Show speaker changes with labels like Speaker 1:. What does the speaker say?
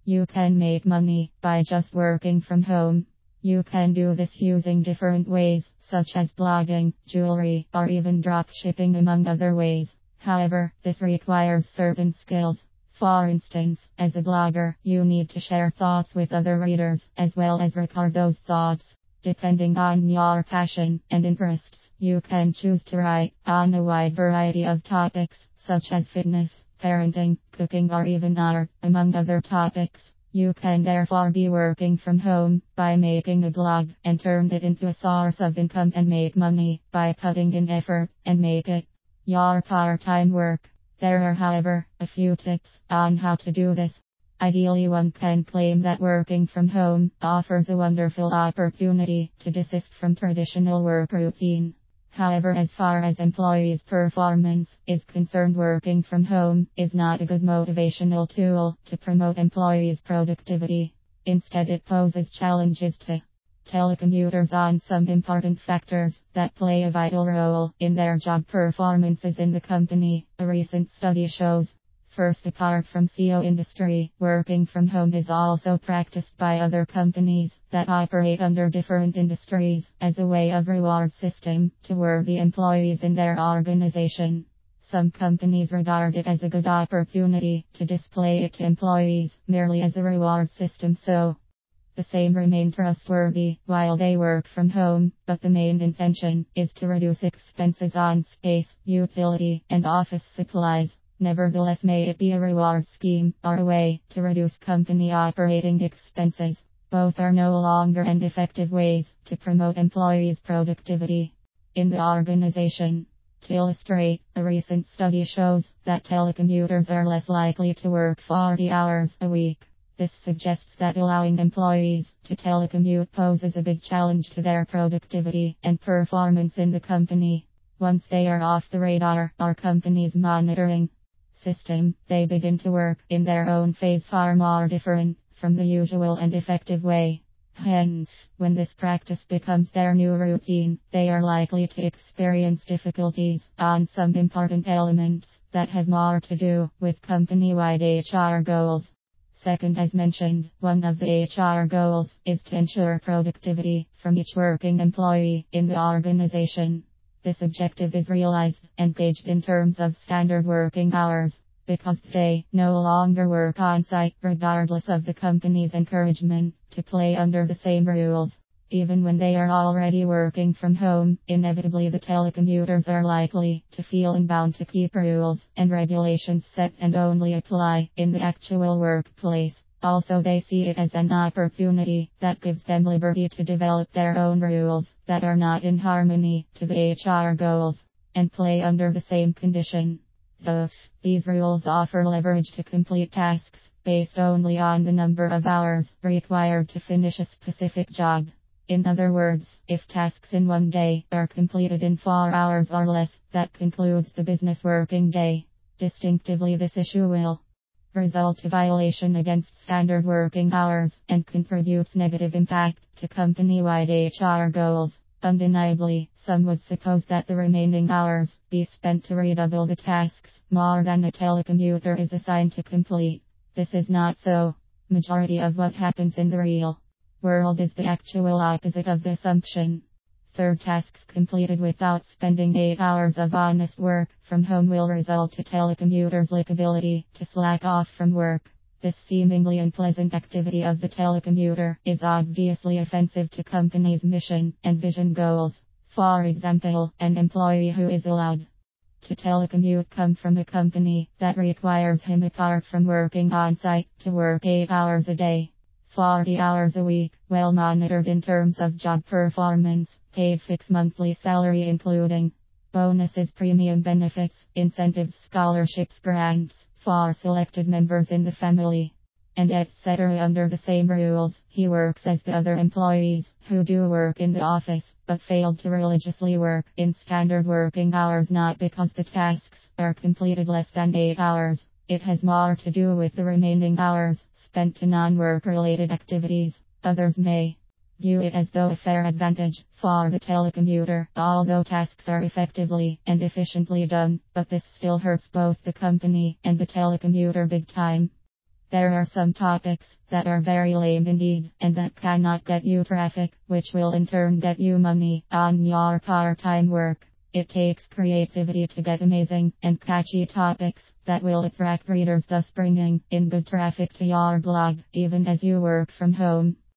Speaker 1: You can make money by just working from home. You can do this using different ways, such as blogging, jewelry, or even drop shipping, among other ways. However, this requires certain skills. For instance, as a blogger, you need to share thoughts with other readers, as well as record those thoughts. Depending on your passion and interests, you can choose to write on a wide variety of topics, such as fitness, parenting, cooking, or even art, among other topics. You can therefore be working from home by making a blog and turn it into a source of income and make money by putting in effort and make it your part-time work. There are, however, a few tips on how to do this. Ideally, one can claim that working from home offers a wonderful opportunity to desist from traditional work routine. However, as far as employees' performance is concerned, working from home is not a good motivational tool to promote employees' productivity. Instead, it poses challenges to telecommuters on some important factors that play a vital role in their job performances in the company. A recent study shows, first, apart from CO industry, working from home is also practiced by other companies that operate under different industries as a way of reward system to worthy employees in their organization. Some companies regard it as a good opportunity to display it to employees merely as a reward system, so the same remain trustworthy while they work from home, but the main intention is to reduce expenses on space, utility, and office supplies. Nevertheless, may it be a reward scheme or a way to reduce company operating expenses. Both are no longer and effective ways to promote employees' productivity in the organization. To illustrate, a recent study shows that telecommuters are less likely to work 40 hours a week. This suggests that allowing employees to telecommute poses a big challenge to their productivity and performance in the company. Once they are off the radar or company's monitoring system, they begin to work in their own phase, far more different from the usual and effective way. Hence, when this practice becomes their new routine, they are likely to experience difficulties on some important elements that have more to do with company-wide HR goals. Second, as mentioned, one of the HR goals is to ensure productivity from each working employee in the organization. This objective is realized and gauged in terms of standard working hours, because they no longer work on site regardless of the company's encouragement to play under the same rules. Even when they are already working from home, inevitably the telecommuters are likely to feel bound to keep rules and regulations set and only apply in the actual workplace. Also, they see it as an opportunity that gives them liberty to develop their own rules that are not in harmony to the HR goals and play under the same condition. Thus, these rules offer leverage to complete tasks based only on the number of hours required to finish a specific job. In other words, if tasks in one day are completed in 4 hours or less, that concludes the business working day. Distinctively, this issue will result to violation against standard working hours and contributes negative impact to company-wide HR goals. Undeniably, some would suppose that the remaining hours be spent to redouble the tasks more than a telecommuter is assigned to complete. This is not so. Majority of what happens in the real world is the actual opposite of the assumption. Third, tasks completed without spending 8 hours of honest work from home will result to telecommuters' ability to slack off from work. This seemingly unpleasant activity of the telecommuter is obviously offensive to company's mission and vision goals. For example, an employee who is allowed to telecommute come from a company that requires him, apart from working on site, to work 8 hours a day, 40 hours a week, well monitored in terms of job performance, paid fixed monthly salary including bonuses, premium benefits, incentives, scholarships, grants for selected members in the family, and etc. Under the same rules, he works as the other employees who do work in the office, but failed to religiously work in standard working hours, not because the tasks are completed less than 8 hours. It has more to do with the remaining hours spent to non-work related activities. Others may view it as though a fair advantage for the telecommuter, although tasks are effectively and efficiently done, but this still hurts both the company and the telecommuter big time. There are some topics that are very lame indeed and that cannot get you traffic, which will in turn get you money on your part-time work. It takes creativity to get amazing and catchy topics that will attract readers, thus bringing in good traffic to your blog, even as you work from home.